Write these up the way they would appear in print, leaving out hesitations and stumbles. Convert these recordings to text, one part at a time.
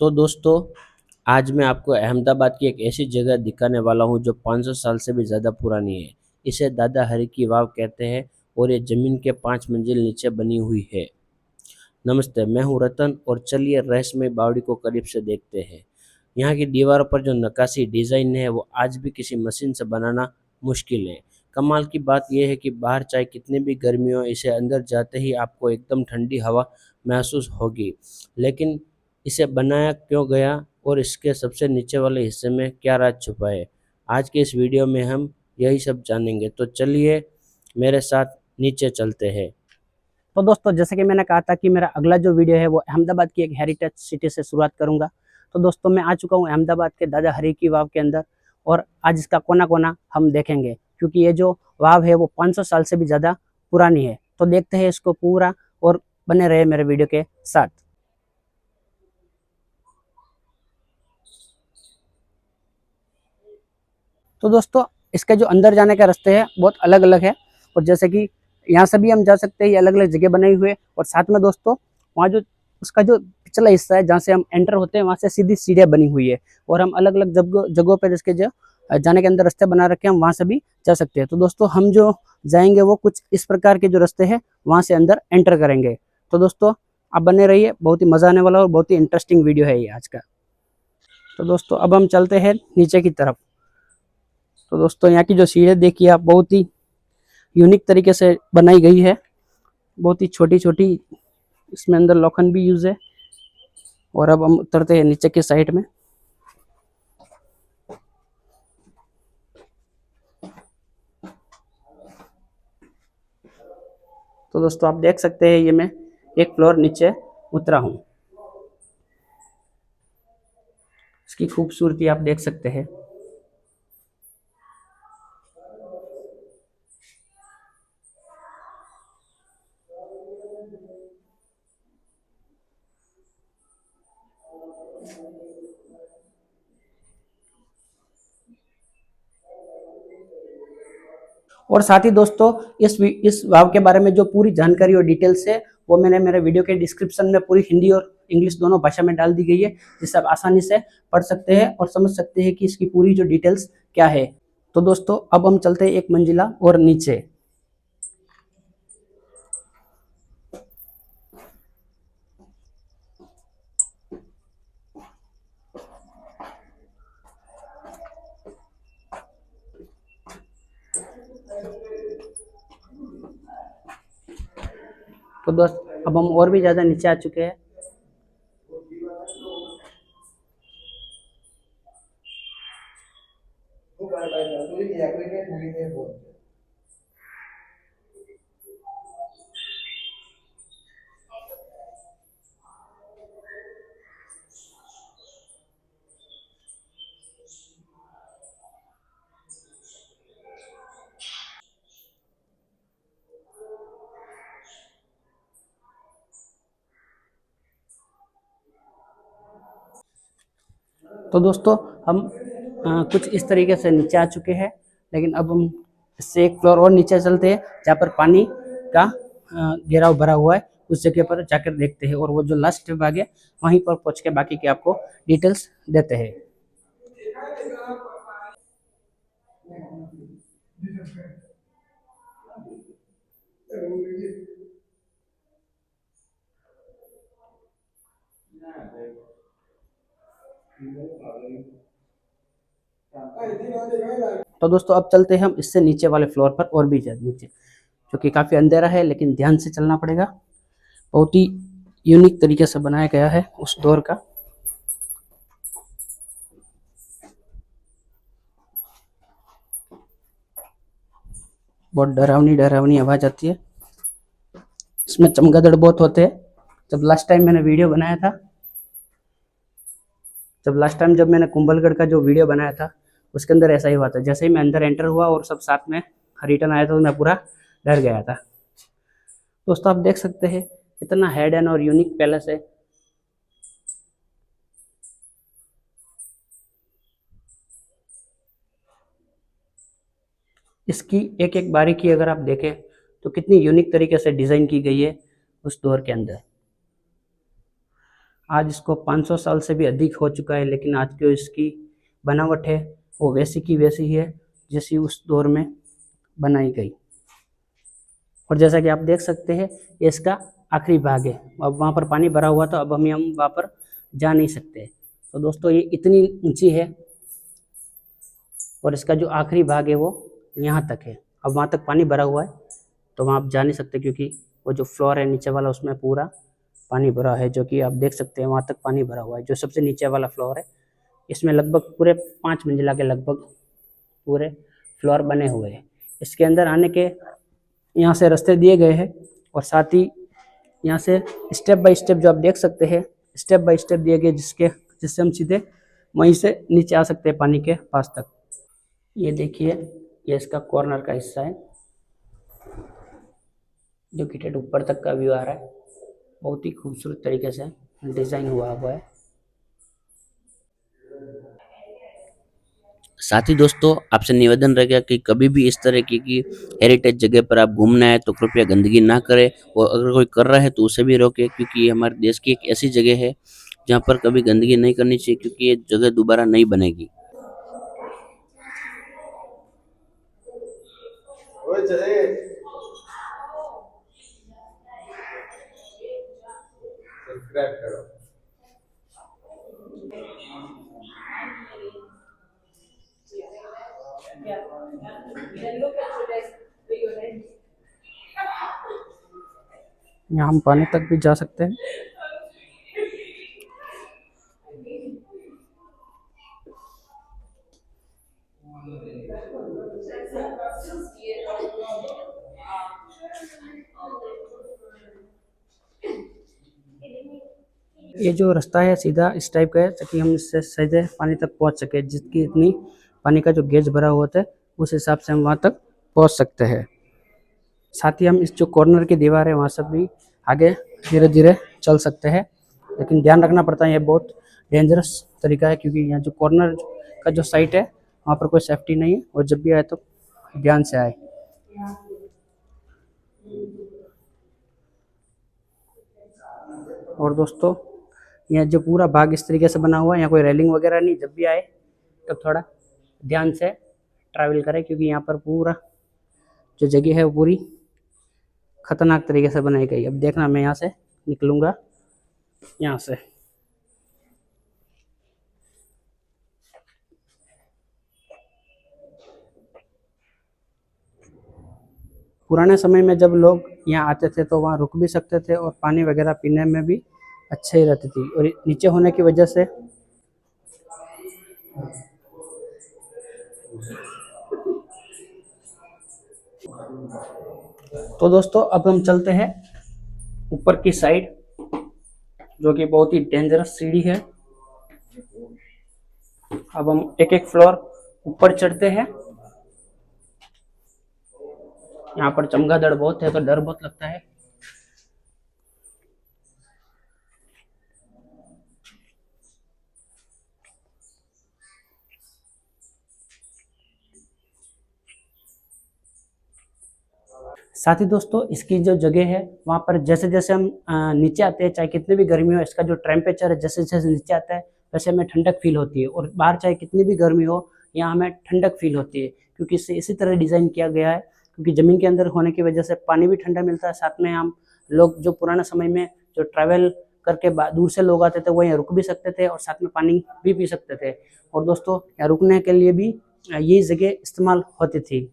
तो दोस्तों, आज मैं आपको अहमदाबाद की एक ऐसी जगह दिखाने वाला हूँ जो 500 साल से भी ज़्यादा पुरानी है। इसे दादा हरी की वाव कहते हैं और ये ज़मीन के 5 मंजिल नीचे बनी हुई है। नमस्ते, मैं हूँ रतन और चलिए रहस्यमय बावड़ी को करीब से देखते हैं। यहाँ की दीवारों पर जो नक्काशी डिज़ाइन है वो आज भी किसी मशीन से बनाना मुश्किल है। कमाल की बात यह है कि बाहर चाहे कितनी भी गर्मी हो, इसे अंदर जाते ही आपको एकदम ठंडी हवा महसूस होगी। लेकिन इसे बनाया क्यों गया और इसके सबसे नीचे वाले हिस्से में क्या राज छुपा है, आज के इस वीडियो में हम यही सब जानेंगे। तो चलिए मेरे साथ नीचे चलते हैं। तो दोस्तों, जैसे कि मैंने कहा था कि मेरा अगला जो वीडियो है वो अहमदाबाद की एक हेरिटेज सिटी से शुरुआत करूंगा। तो दोस्तों, मैं आ चुका हूँ अहमदाबाद के दादा हरी की वाव के अंदर और आज इसका कोना कोना हम देखेंगे, क्योंकि ये जो वाव है वो 500 साल से भी ज़्यादा पुरानी है। तो देखते हैं इसको पूरा और बने रहे मेरे वीडियो के साथ। तो दोस्तों, इसके जो अंदर जाने के रास्ते हैं बहुत अलग अलग है, और जैसे कि यहाँ से भी हम जा सकते हैं, ये अलग अलग जगह बनाई हुई है। और साथ में दोस्तों, वहाँ जो उसका जो पिछला हिस्सा है जहाँ से हम एंटर होते हैं, वहाँ से सीधी सीढ़ियाँ बनी हुई है और हम अलग अलग जगहों पर जिसके जो जाने के अंदर रास्ते बना रखे हैं, हम वहाँ से भी जा सकते हैं। तो दोस्तों, हम जो जाएंगे वो कुछ इस प्रकार के जो रास्ते हैं वहाँ से अंदर एंटर करेंगे। तो दोस्तों, आप बने रहिए, बहुत ही मज़ा आने वाला और बहुत ही इंटरेस्टिंग वीडियो है ये आज का। तो दोस्तों, अब हम चलते हैं नीचे की तरफ। तो दोस्तों, यहाँ की जो सीढ़ियाँ देखिए आप, बहुत ही यूनिक तरीके से बनाई गई है। बहुत ही छोटी छोटी इसमें अंदर लोखंड भी यूज है। और अब हम उतरते हैं नीचे के साइड में। तो दोस्तों, आप देख सकते हैं ये मैं एक फ्लोर नीचे उतरा हूँ। इसकी खूबसूरती आप देख सकते हैं। और साथ ही दोस्तों, इस वाव के बारे में जो पूरी जानकारी और डिटेल्स है वो मैंने मेरे वीडियो के डिस्क्रिप्शन में पूरी हिंदी और इंग्लिश दोनों भाषा में डाल दी गई है, जिससे आप आसानी से पढ़ सकते हैं और समझ सकते हैं कि इसकी पूरी जो डिटेल्स क्या है। तो दोस्तों, अब हम चलते हैं एक मंजिला और नीचे। तो दोस्त, अब हम और भी ज़्यादा नीचे आ चुके हैं। तो दोस्तों, हम कुछ इस तरीके से नीचे आ चुके हैं, लेकिन अब हम इससे एक फ्लोर और नीचे चलते हैं, जहाँ पर पानी का घेराव भरा हुआ है। उस जगह पर जाकर देखते हैं और वो जो लास्ट भाग है वहीं पर पहुंच के बाकी के आपको डिटेल्स देते हैं। तो दोस्तों, अब चलते हैं हम इससे नीचे वाले फ्लोर पर और भी ज्यादा नीचे, जो कि काफ़ी अंधेरा है, लेकिन ध्यान से चलना पड़ेगा। बहुत ही यूनिक तरीके से बनाया गया है उस दौर का। बहुत डरावनी डरावनी आवाज़ आती है। इसमें चमगादड़ बहुत होते हैं। जब मैंने कुंभलगढ़ का जो वीडियो बनाया था उसके अंदर ऐसा ही हुआ था। जैसे ही मैं अंदर एंटर हुआ और सब साथ में रिटर्न आया तो मैं पूरा डर गया था। दोस्तों, आप देख सकते हैं इतना हेडन और यूनिक पैलेस है। इसकी एक एक बारीकी अगर आप देखें तो कितनी यूनिक तरीके से डिजाइन की गई है उस दौर के अंदर। आज इसको 500 साल से भी अधिक हो चुका है, लेकिन आज जो इसकी बनावट है वो वैसी की वैसी ही है जैसी उस दौर में बनाई गई। और जैसा कि आप देख सकते हैं ये इसका आखिरी भाग है। अब वहाँ पर पानी भरा हुआ था, अब हम वहाँ पर जा नहीं सकते। तो दोस्तों ये इतनी ऊंची है और इसका जो आखिरी भाग है वो यहाँ तक है। अब वहाँ तक पानी भरा हुआ है तो वहाँ आप जा नहीं सकते, क्योंकि वो जो फ्लोर है नीचे वाला उसमें पूरा पानी भरा है, जो कि आप देख सकते हैं वहाँ तक पानी भरा हुआ है। जो सबसे नीचे वाला फ्लोर है इसमें लगभग पूरे 5 मंजिला के लगभग पूरे फ्लोर बने हुए हैं। इसके अंदर आने के यहाँ से रास्ते दिए गए हैं और साथ ही यहाँ से स्टेप बाय स्टेप जो आप देख सकते हैं स्टेप बाय स्टेप दिए गए, जिससे हम सीधे वहीं से नीचे आ सकते हैं पानी के पास तक। ये देखिए ये इसका कॉर्नर का हिस्सा है जो कि ठेठ ऊपर तक का व्यू आ रहा है। बहुत ही खूबसूरत तरीके से डिज़ाइन हुआ है। साथ ही दोस्तों आपसे निवेदन रहेगा कि कभी भी इस तरह की हेरिटेज जगह पर आप घूमने आए तो कृपया गंदगी ना करें, और अगर कोई कर रहा है तो उसे भी रोके, क्योंकि ये हमारे देश की एक ऐसी जगह है जहाँ पर कभी गंदगी नहीं करनी चाहिए, क्योंकि ये जगह दोबारा नहीं बनेगी। यहाँ हम पानी तक भी जा सकते हैं। ये जो रास्ता है सीधा इस टाइप का है ताकि हम इससे सीधे पानी तक पहुंच सके। जितनी इतनी पानी का जो गेज भरा हुआ होता है उस हिसाब से हम वहां तक पहुंच सकते हैं। साथ ही हम इस जो कॉर्नर की दीवार है वहां से भी आगे धीरे धीरे चल सकते हैं, लेकिन ध्यान रखना पड़ता है ये बहुत डेंजरस तरीका है, क्योंकि यहाँ जो कॉर्नर का जो साइट है वहाँ पर कोई सेफ्टी नहीं है, और जब भी आए तो ध्यान से आए। और दोस्तों यह जो पूरा भाग इस तरीके से बना हुआ है, यहाँ कोई रेलिंग वगैरह नहीं। जब भी आए तो थोड़ा ध्यान से ट्रैवल करें, क्योंकि यहाँ पर पूरा जो जगह है वो पूरी खतरनाक तरीके से बनाई गई। अब देखना मैं यहाँ से निकलूँगा यहाँ से। पुराने समय में जब लोग यहाँ आते थे तो वहाँ रुक भी सकते थे और पानी वगैरह पीने में भी अच्छे ही रहती थी, और नीचे होने की वजह से तो दोस्तों अब हम चलते हैं ऊपर की साइड, जो कि बहुत ही डेंजरस सीढ़ी है। अब हम एक एक फ्लोर ऊपर चढ़ते हैं। यहाँ पर चमगादड़ बहुत है तो डर बहुत लगता है। साथ ही दोस्तों इसकी जो जगह है वहाँ पर जैसे जैसे हम नीचे आते हैं, चाहे कितनी भी गर्मी हो, इसका जो टेम्परेचर है जैसे जैसे नीचे आता है वैसे हमें ठंडक फील होती है, और बाहर चाहे कितनी भी गर्मी हो यहाँ हमें ठंडक फील होती है, क्योंकि इसे इसी तरह डिज़ाइन किया गया है। क्योंकि ज़मीन के अंदर होने की वजह से पानी भी ठंडा मिलता है, साथ में हम लोग जो पुराने समय में जो ट्रैवल करके दूर से लोग आते थे वो यहाँ रुक भी सकते थे और साथ में पानी भी पी सकते थे। और दोस्तों यहाँ रुकने के लिए भी यही जगह इस्तेमाल होती थी।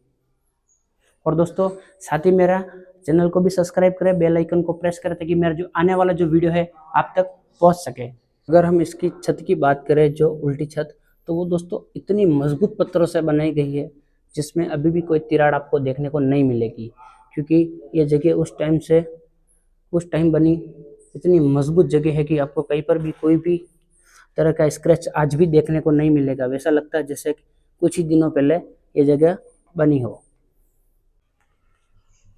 और दोस्तों साथ ही मेरा चैनल को भी सब्सक्राइब करें, बेल आइकन को प्रेस करें, ताकि मेरा जो आने वाला जो वीडियो है आप तक पहुंच सके। अगर हम इसकी छत की बात करें, जो उल्टी छत, तो वो दोस्तों इतनी मजबूत पत्थरों से बनाई गई है जिसमें अभी भी कोई तिराड़ आपको देखने को नहीं मिलेगी, क्योंकि ये जगह उस टाइम बनी इतनी मजबूत जगह है कि आपको कहीं पर भी कोई भी तरह का स्क्रैच आज भी देखने को नहीं मिलेगा। वैसा लगता है जैसे कुछ ही दिनों पहले ये जगह बनी हो।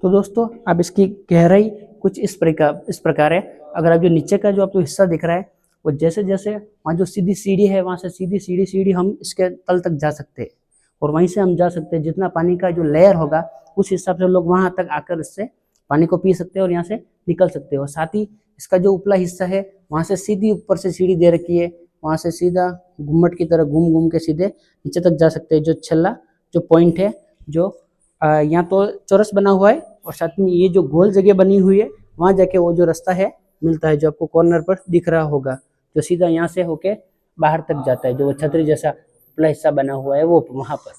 तो दोस्तों अब इसकी गहराई कुछ इस प्रकार है। अगर आप जो नीचे का जो आपको हिस्सा दिख रहा है वो जैसे जैसे वहाँ जो सीधी सीढ़ी है वहाँ से सीधी सीढ़ी हम इसके तल तक जा सकते हैं, और वहीं से हम जा सकते हैं। जितना पानी का जो लेयर होगा उस हिसाब से लोग वहाँ तक आकर इससे पानी को पी सकते हैं और यहाँ से निकल सकते हैं। और साथ ही इसका जो उपला हिस्सा है वहाँ से सीधी ऊपर से सीढ़ी दे रखी है, वहाँ से सीधा घुम्मट की तरह घूम घूम के सीधे नीचे तक जा सकते हैं। जो छल्ला जो पॉइंट है जो यहाँ तो चौरस बना हुआ है और साथ में ये जो गोल जगह बनी हुई है वहाँ जाके वो जो रास्ता है मिलता है, जो आपको कॉर्नर पर दिख रहा होगा, जो सीधा यहाँ से होके बाहर तक जाता है, जो वो छतरी जैसा उपला हिस्सा बना हुआ है वो वहाँ पर।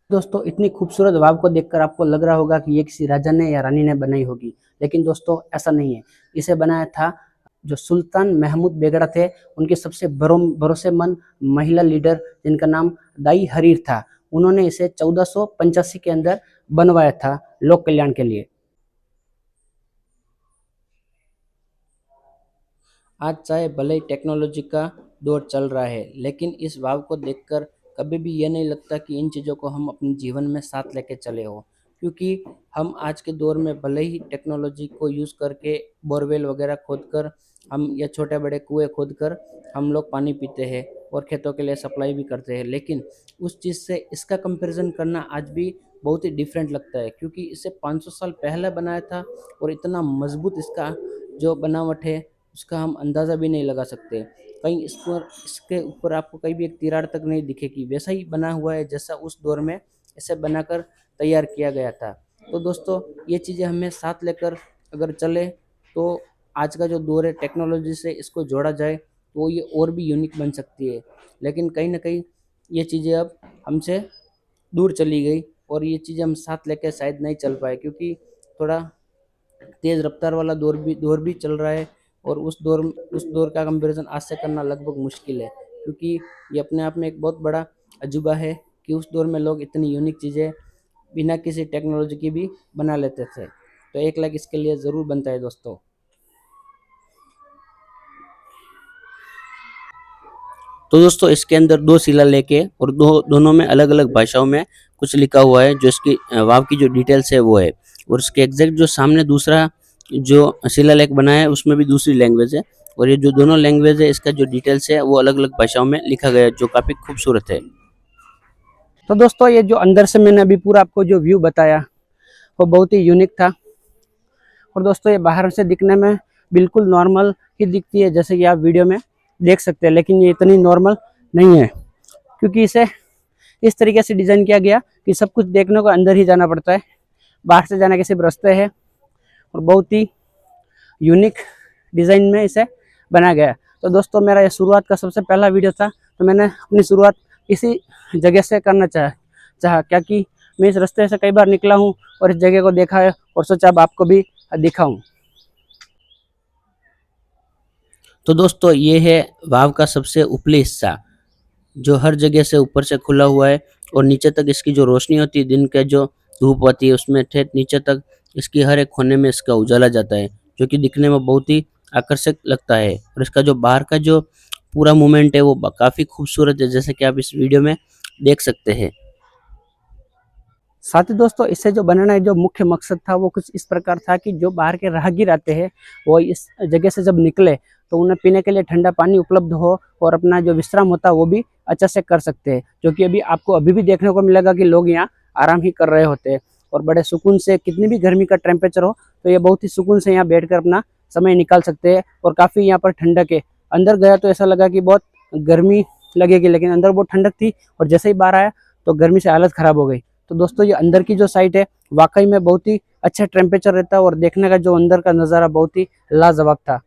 दोस्तों इतनी खूबसूरत वाव को देखकर आपको लग रहा होगा कि ये किसी राजा ने या रानी ने बनाई होगी, लेकिन दोस्तों ऐसा नहीं है। इसे बनाया था जो सुल्तान महमूद बेगड़ा थे, उनके सबसे भरोसेमंद महिला लीडर जिनका नाम दाई हरीर था। उन्होंने इसे 1485 के अंदर बनवाया था लोक कल्याण के लिए। आज चाहे भले ही टेक्नोलॉजी का दौर चल रहा है, लेकिन इस वाव को देखकर कभी भी ये नहीं लगता कि इन चीज़ों को हम अपने जीवन में साथ लेके चले हो, क्योंकि हम आज के दौर में भले ही टेक्नोलॉजी को यूज़ करके बोरवेल वगैरह खोद कर हम या छोटे बड़े कुएं खोद कर हम लोग पानी पीते हैं और खेतों के लिए सप्लाई भी करते हैं, लेकिन उस चीज़ से इसका कंपैरिजन करना आज भी बहुत ही डिफरेंट लगता है, क्योंकि इसे 500 साल पहले बनाया था और इतना मजबूत इसका जो बनावट है उसका हम अंदाज़ा भी नहीं लगा सकते। कहीं इस पर इसके ऊपर आपको कहीं भी एक दीवार तक नहीं दिखेगी, वैसा ही बना हुआ है जैसा उस दौर में इसे बनाकर तैयार किया गया था। तो दोस्तों ये चीज़ें हमें साथ लेकर अगर चले तो आज का जो दौर है टेक्नोलॉजी से इसको जोड़ा जाए तो ये और भी यूनिक बन सकती है, लेकिन कहीं न कहीं ये चीज़ें अब हमसे दूर चली गई और ये चीज़ें हम साथ लेके शायद नहीं चल पाए, क्योंकि थोड़ा तेज़ रफ्तार वाला दौर भी चल रहा है और उस दौर का कंपैरिजन आज से करना लगभग मुश्किल है, क्योंकि ये अपने आप में एक बहुत बड़ा अजूबा है कि उस दौर में लोग इतनी यूनिक चीज़ें बिना किसी टेक्नोलॉजी की भी बना लेते थे। तो 1 लाख इसके लिए ज़रूर बनता है दोस्तों। तो दोस्तों इसके अंदर 2 शिलालेख है और दोनों में अलग-अलग भाषाओं में कुछ लिखा हुआ है, जो इसकी वाव की जो डिटेल्स है वो है, और इसके एग्जैक्ट जो सामने दूसरा जो शिलालेख बना है उसमें भी दूसरी लैंग्वेज है, और ये जो दोनों लैंग्वेज है इसका जो डिटेल्स है वो अलग-अलग भाषाओं में लिखा गया है, जो काफ़ी खूबसूरत है। तो दोस्तों ये जो अंदर से मैंने अभी पूरा आपको जो व्यू बताया वो बहुत ही यूनिक था। और दोस्तों ये बाहर से दिखने में बिल्कुल नॉर्मल ही दिखती है, जैसे कि आप वीडियो में देख सकते हैं, लेकिन ये इतनी नॉर्मल नहीं है, क्योंकि इसे इस तरीके से डिज़ाइन किया गया कि सब कुछ देखने को अंदर ही जाना पड़ता है, बाहर से जाने के सिर्फ रास्ते हैं, और बहुत ही यूनिक डिज़ाइन में इसे बनाया गया है। तो दोस्तों मेरा ये शुरुआत का सबसे पहला वीडियो था, तो मैंने अपनी शुरुआत इसी जगह से करना चाहा क्या कि मैं इस रास्ते से कई बार निकला हूँ और इस जगह को देखा है और सोचा अब आपको भी दिखाऊं। तो दोस्तों ये है वाव का सबसे ऊपरी हिस्सा, जो हर जगह से ऊपर से खुला हुआ है और नीचे तक इसकी जो रोशनी होती है, दिन का जो धूप होती है उसमें ठेठ नीचे तक इसकी हर एक कोने में इसका उजाला जाता है, जो कि दिखने में बहुत ही आकर्षक लगता है। और इसका जो बाहर का जो पूरा मूवमेंट है वो काफ़ी खूबसूरत है, जैसे कि आप इस वीडियो में देख सकते हैं। साथ ही दोस्तों इसे जो बनाना है जो मुख्य मकसद था वो कुछ इस प्रकार था कि जो बाहर के राहगीर आते हैं वो इस जगह से जब निकले तो उन्हें पीने के लिए ठंडा पानी उपलब्ध हो और अपना जो विश्राम होता है वो भी अच्छे से कर सकते हैं, जो कि अभी भी देखने को मिलेगा कि लोग यहाँ आराम ही कर रहे होते हैं और बड़े सुकून से, कितनी भी गर्मी का टेम्परेचर हो तो ये बहुत ही सुकून से यहाँ बैठ कर अपना समय निकाल सकते हैं। और काफ़ी यहाँ पर ठंडक है, अंदर गया तो ऐसा लगा कि बहुत गर्मी लगेगी, लेकिन अंदर बहुत ठंडक थी और जैसे ही बाहर आया तो गर्मी से हालत ख़राब हो गई। तो दोस्तों ये अंदर की जो साइट है वाकई में बहुत ही अच्छा टेम्परेचर रहता है और देखने का जो अंदर का नज़ारा बहुत ही लाजवाब था।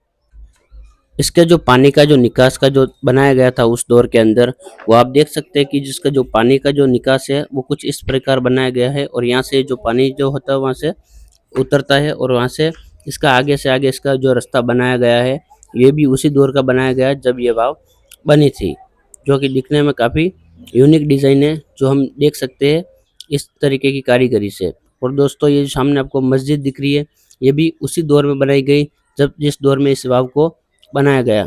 इसके जो पानी का जो निकास का जो बनाया गया था उस दौर के अंदर, वो आप देख सकते हैं कि जिसका जो पानी का जो निकास है वो कुछ इस प्रकार बनाया गया है, और यहाँ से जो पानी जो होता है वहाँ से उतरता है और वहाँ से इसका आगे से आगे इसका जो रास्ता बनाया गया है ये भी उसी दौर का बनाया गया है जब ये वाव बनी थी, जो कि दिखने में काफ़ी यूनिक डिज़ाइन है, जो हम देख सकते हैं इस तरीके की कारीगरी से। और दोस्तों ये जो सामने आपको मस्जिद दिख रही है ये भी उसी दौर में बनाई गई जब जिस दौर में इस वाव को बनाया गया।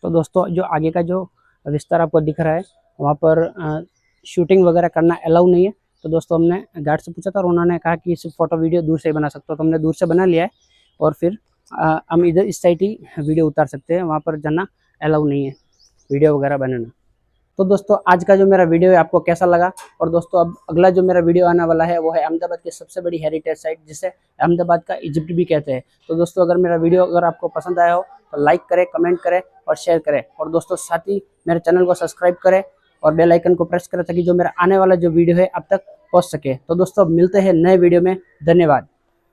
तो दोस्तों जो आगे का जो विस्तार आपको दिख रहा है वहाँ पर शूटिंग वगैरह करना अलाउ नहीं है। तो दोस्तों हमने गार्ड से पूछा था और उन्होंने कहा कि सिर्फ फोटो वीडियो दूर से ही बना सकते हो, तो हमने दूर से बना लिया है और फिर हम इधर इस साइड ही वीडियो उतार सकते हैं, वहाँ पर जाना अलाउ नहीं है वीडियो वगैरह बनाना। तो दोस्तों आज का जो मेरा वीडियो है आपको कैसा लगा, और दोस्तों अब अगला जो मेरा वीडियो आने वाला है वो है अहमदाबाद की सबसे बड़ी हेरिटेज साइट जिसे अहमदाबाद का इजिप्ट भी कहते हैं। तो दोस्तों अगर मेरा वीडियो अगर आपको पसंद आया हो तो लाइक करें, कमेंट करें और शेयर करें, और दोस्तों साथ ही मेरे चैनल को सब्सक्राइब करें और बेल आइकन को प्रेस करें ताकि जो मेरा आने वाला जो वीडियो है आप तक पहुंच सके। तो दोस्तों मिलते हैं नए वीडियो में, धन्यवाद।